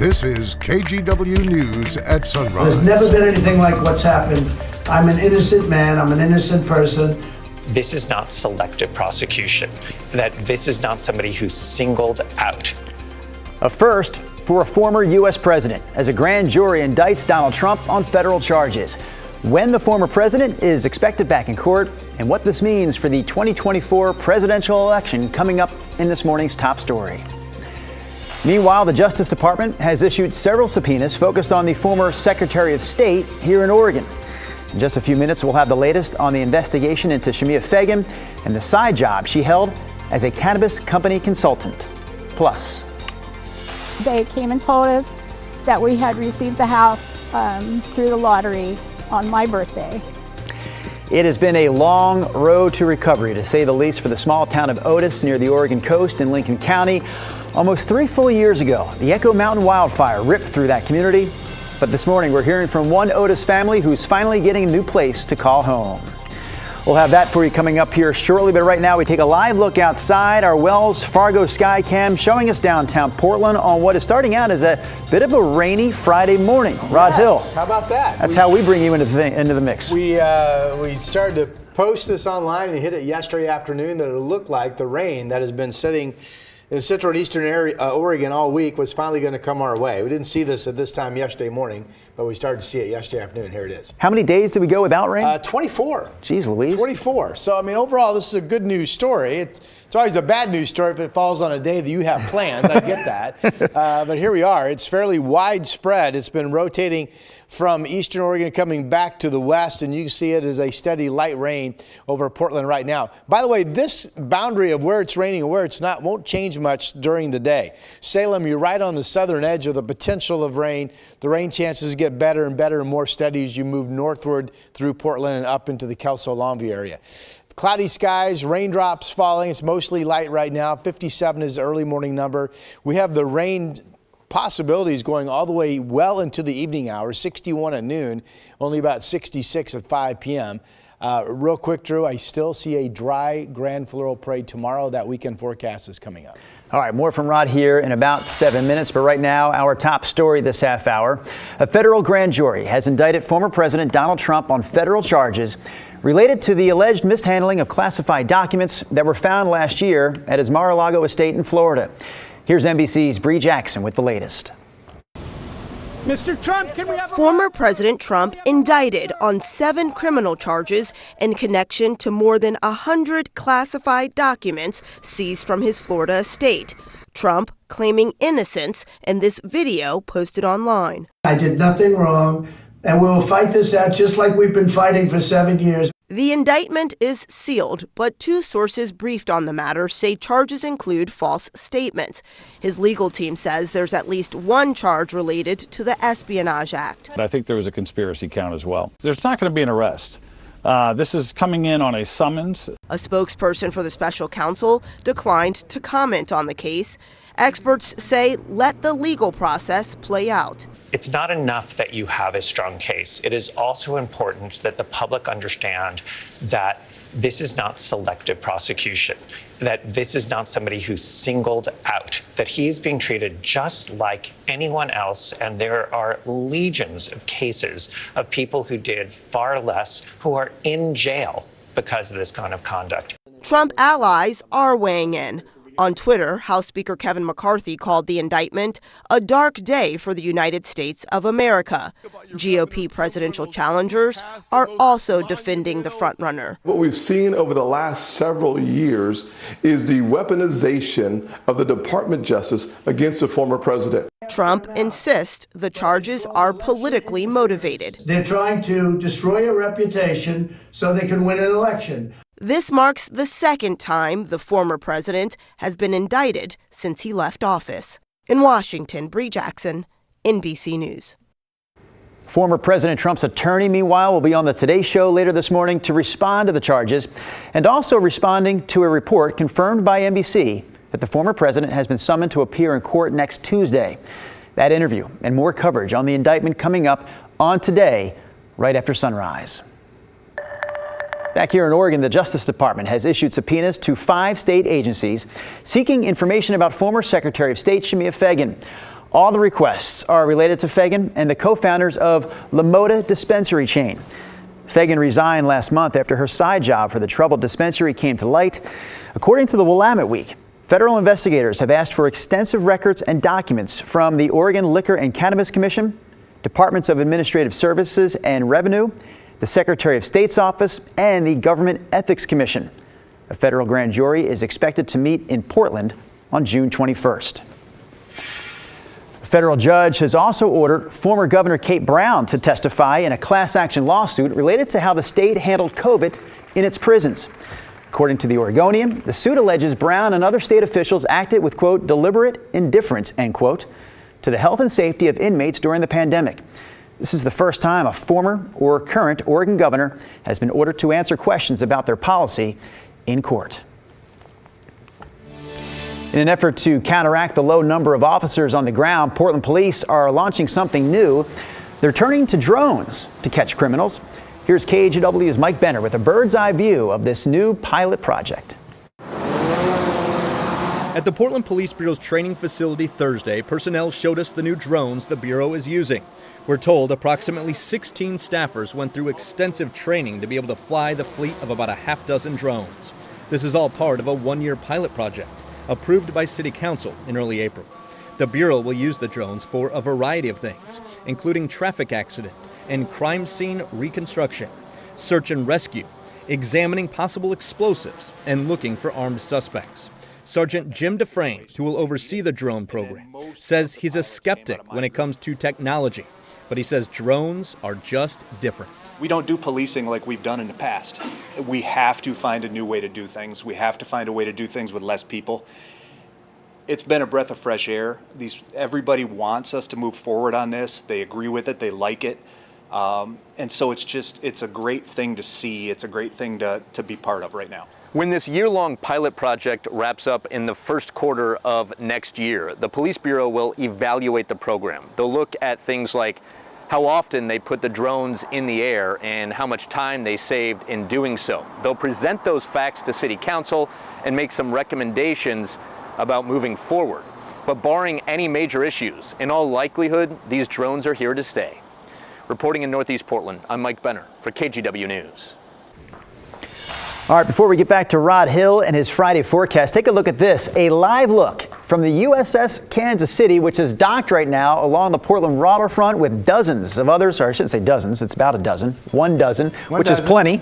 This is KGW News at Sunrise. There's never been anything like what's happened. I'm an innocent man. I'm an innocent person. This is not selective prosecution. That this is not somebody who's singled out. A first for a former U.S. president as a grand jury indicts Donald Trump on federal charges. When the former president is expected back in court and what this means for the 2024 presidential election coming up in this morning's top story. Meanwhile, the Justice Department has issued several subpoenas focused on the former Secretary of State here in Oregon. In just a few minutes, we'll have the latest on the investigation into Shemia Fagan and the side job she held as a cannabis company consultant. Plus, they came and told us that we had received the house through the lottery on my birthday. it has been a long road to recovery, to say the least, for the small town of Otis near the Oregon coast in Lincoln County. Almost 3 full years ago, the Echo Mountain wildfire ripped through that community. But this morning, we're hearing from one Otis family who's finally getting a new place to call home. We'll have that for you coming up here shortly, but right now we take a live look outside. Our Wells Fargo sky cam showing us downtown Portland on what is starting out as a bit of a rainy Friday morning. Rod Hill. How about that? That's how we bring you into the mix. We started to post this online and hit it yesterday afternoon that it looked like the rain that has been sitting in the central and eastern area, Oregon all week was finally going to come our way. We didn't see this at this time yesterday morning, but we started to see it yesterday afternoon. Here it is. How many days did we go without rain? 24. Jeez Louise. 24. So, I mean, overall, this is a good news story. It's always a bad news story if it falls on a day that you have plans. I get that. But here we are. It's fairly widespread. It's been rotating from eastern Oregon coming back to the west, and you can see it as a steady light rain over Portland right now. By the way, this boundary of where it's raining and where it's not won't change much during the day. Salem, you're right on the southern edge of the potential of rain. The rain chances get better and better and more steady as you move northward through Portland and up into the Kelso-Longview area. Cloudy skies, raindrops falling. It's mostly light right now. 57 is the early morning number. We have the rain possibilities going all the way well into the evening hours, 61 at noon, only about 66 at 5 p.m. Real quick, Drew, I still see a dry Grand Floral Parade tomorrow. That weekend forecast is coming up. All right, more from Rod here in about 7 minutes. But right now, our top story this half hour. A federal grand jury has indicted former President Donald Trump on federal charges related to the alleged mishandling of classified documents that were found last year at his Mar-a-Lago estate in Florida. Here's NBC's Bree Jackson with the latest. Mr. Trump, can we have Former President Trump indicted on 7 criminal charges in connection to more than 100 classified documents seized from his Florida estate. Trump claiming innocence in this video posted online. I did nothing wrong, and we will fight this out just like we've been fighting for 7 years. The indictment is sealed, but 2 sources briefed on the matter say charges include false statements. His legal team says there's at least 1 charge related to the Espionage Act. I think there was a conspiracy count as well. There's not going to be an arrest. This is coming in on a summons. A spokesperson for the special counsel declined to comment on the case. Experts say let the legal process play out. It's not enough that you have a strong case. It is also important that the public understand that this is not selective prosecution, that this is not somebody who's singled out, that he is being treated just like anyone else. And there are legions of cases of people who did far less who are in jail because of this kind of conduct. Trump allies are weighing in. On Twitter, House Speaker Kevin McCarthy called the indictment a dark day for the United States of America. GOP presidential challengers are also defending the frontrunner. What we've seen over the last several years is the weaponization of the Department of Justice against the former president. Trump insists the charges are politically motivated. They're trying to destroy your reputation so they can win an election. This marks the 2nd time the former president has been indicted since he left office. In Washington, Bree Jackson, NBC News. Former President Trump's attorney, meanwhile, will be on the Today Show later this morning to respond to the charges and also responding to a report confirmed by NBC that the former president has been summoned to appear in court next Tuesday. That interview and more coverage on the indictment coming up on Today, right after sunrise. Back here in Oregon, the Justice Department has issued subpoenas to 5 state agencies seeking information about former Secretary of State Shemia Fagan. All the requests are related to Fagan and the co-founders of Lamoda dispensary chain. Fagan resigned last month after her side job for the troubled dispensary came to light. According to the Willamette Week, federal investigators have asked for extensive records and documents from the Oregon Liquor and Cannabis Commission, Departments of Administrative Services and Revenue, the Secretary of State's office, and the Government Ethics Commission. A federal grand jury is expected to meet in Portland on June 21st. A federal judge has also ordered former Governor Kate Brown to testify in a class action lawsuit related to how the state handled COVID in its prisons. According to the Oregonian, the suit alleges Brown and other state officials acted with, quote, deliberate indifference, end quote, to the health and safety of inmates during the pandemic. This is the first time a former or current Oregon governor has been ordered to answer questions about their policy in court. In an effort to counteract the low number of officers on the ground, Portland police are launching something new. They're turning to drones to catch criminals. Here's KGW's Mike Benner with a bird's eye view of this new pilot project. At the Portland Police Bureau's training facility Thursday, personnel showed us the new drones the Bureau is using. We're told approximately 16 staffers went through extensive training to be able to fly the fleet of about a half dozen drones. This is all part of a one-year pilot project approved by City Council in early April. The Bureau will use the drones for a variety of things, including traffic accident and crime scene reconstruction, search and rescue, examining possible explosives, and looking for armed suspects. Sergeant Jim Dufresne, who will oversee the drone program, says he's a skeptic when it comes to technology, but he says drones are just different. We don't do policing like we've done in the past. We have to find a new way to do things. We have to find a way to do things with less people. It's been a breath of fresh air. Everybody wants us to move forward on this. They agree with it. They like it. And so it's a great thing to see. It's a great thing to be part of right now. When this year-long pilot project wraps up in the first quarter of next year, the Police Bureau will evaluate the program. They'll look at things like how often they put the drones in the air and how much time they saved in doing so. They'll present those facts to City Council and make some recommendations about moving forward. But barring any major issues, in all likelihood, these drones are here to stay. Reporting in Northeast Portland, I'm Mike Benner for KGW News. All right, before we get back to Rod Hill and his Friday forecast, take a look at this. A live look from the USS Kansas City, which is docked right now along the Portland Waterfront with dozens of others, or I shouldn't say dozens, it's about a dozen, 12, which is plenty.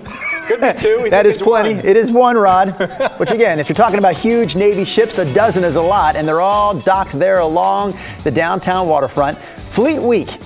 Could be two. That is plenty. It is one, Rod. Which again, if you're talking about huge Navy ships, a dozen is a lot, and they're all docked there along the downtown waterfront. Fleet Week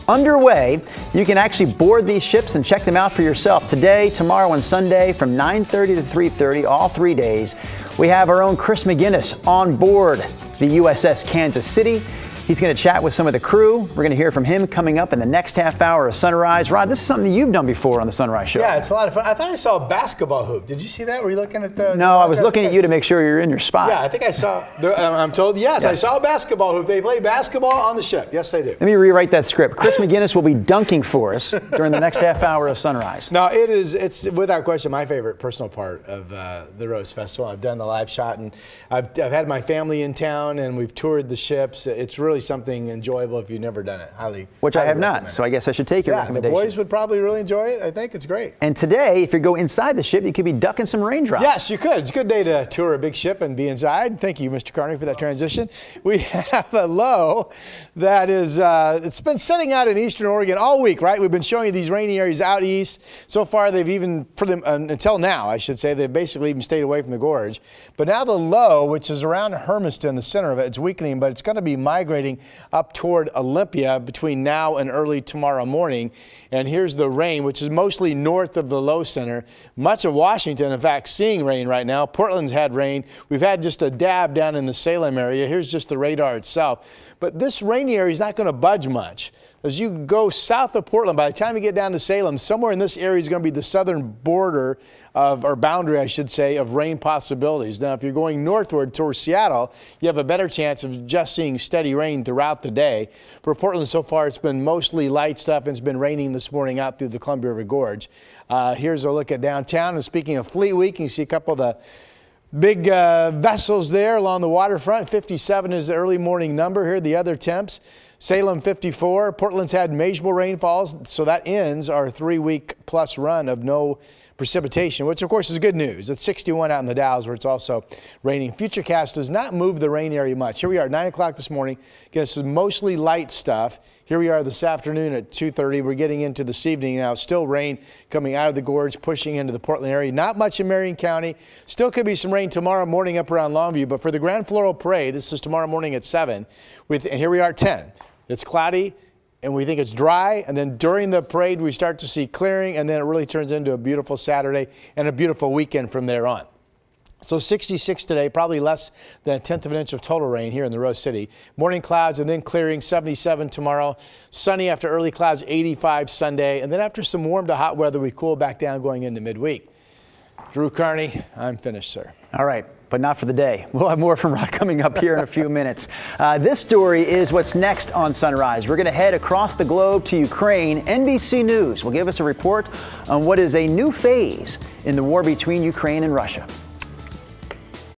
underway. You can actually board these ships and check them out for yourself today, tomorrow, and Sunday from 9:30 to 3:30, all 3 days. We have our own Chris McGinnis on board the USS Kansas City. He's going to chat with some of the crew. We're going to hear from him coming up in the next half hour of Sunrise. Rod, this is something that you've done before on the Sunrise Show. Yeah, it's a lot of fun. I thought I saw a basketball hoop. Did you see that? Were you looking at the... No, I was looking at you to make sure you're in your spot. Yeah, I think I saw... I'm told, yes, I saw a basketball hoop. They play basketball on the ship. Yes, they do. Let me rewrite that script. Chris McGinnis will be dunking for us during the next half hour of Sunrise. No, it's without question my favorite personal part of the Rose Festival. I've done the live shot, and I've had my family in town, and we've toured the ships. It's really something enjoyable if you've never done it. Which I have not, so I guess I should take your recommendation. The boys would probably really enjoy it. I think it's great. And today, if you go inside the ship, you could be ducking some raindrops. Yes, you could. It's a good day to tour a big ship and be inside. Thank you, Mr. Carney, for that transition. We have a low that is, it's been sitting out in eastern Oregon all week, right? We've been showing you these rainy areas out east. So far, they've even, until now, I should say, they've basically even stayed away from the gorge. But now the low, which is around Hermiston, the center of it, it's weakening, but it's going to be migrating up toward Olympia between now and early tomorrow morning. And here's the rain, which is mostly north of the low center. Much of Washington, in fact, seeing rain right now. Portland's had rain. We've had just a dab down in the Salem area. Here's just the radar itself. But this rainy area is not going to budge much. As you go south of Portland, by the time you get down to Salem, somewhere in this area is going to be the southern border or boundary, I should say, of rain possibilities. Now, if you're going northward towards Seattle, you have a better chance of just seeing steady rain throughout the day. For Portland so far, it's been mostly light stuff, and it's been raining this morning out through the Columbia River Gorge. Here's a look at downtown. And speaking of Fleet Week, you can see a couple of the Big vessels there along the waterfront. 57 is the early morning number here. The other temps, Salem 54. Portland's had measurable rainfalls, so that ends our 3-week plus run of no precipitation, which of course is good news. It's 61 out in the Dalles where it's also raining. Futurecast does not move the rain area much. Here we are at 9 o'clock this morning. Again, this is mostly light stuff. Here we are this afternoon at 2:30. We're getting into this evening now. Still rain coming out of the gorge, pushing into the Portland area. Not much in Marion County. Still could be some rain tomorrow morning up around Longview. But for the Grand Floral Parade, this is tomorrow morning at 7. And here we are at 10. It's cloudy, and we think it's dry. And then during the parade, we start to see clearing. And then it really turns into a beautiful Saturday and a beautiful weekend from there on. So 66 today, probably less than 1/10 of an inch of total rain here in the Rose City. Morning clouds and then clearing, 77 tomorrow. Sunny after early clouds, 85 Sunday. And then after some warm to hot weather, we cool back down going into midweek. Drew Carney, I'm finished, sir. All right, but not for the day. We'll have more from Rod coming up here in a few minutes. This story is what's next on Sunrise. We're going to head across the globe to Ukraine. NBC News will give us a report on what is a new phase in the war between Ukraine and Russia.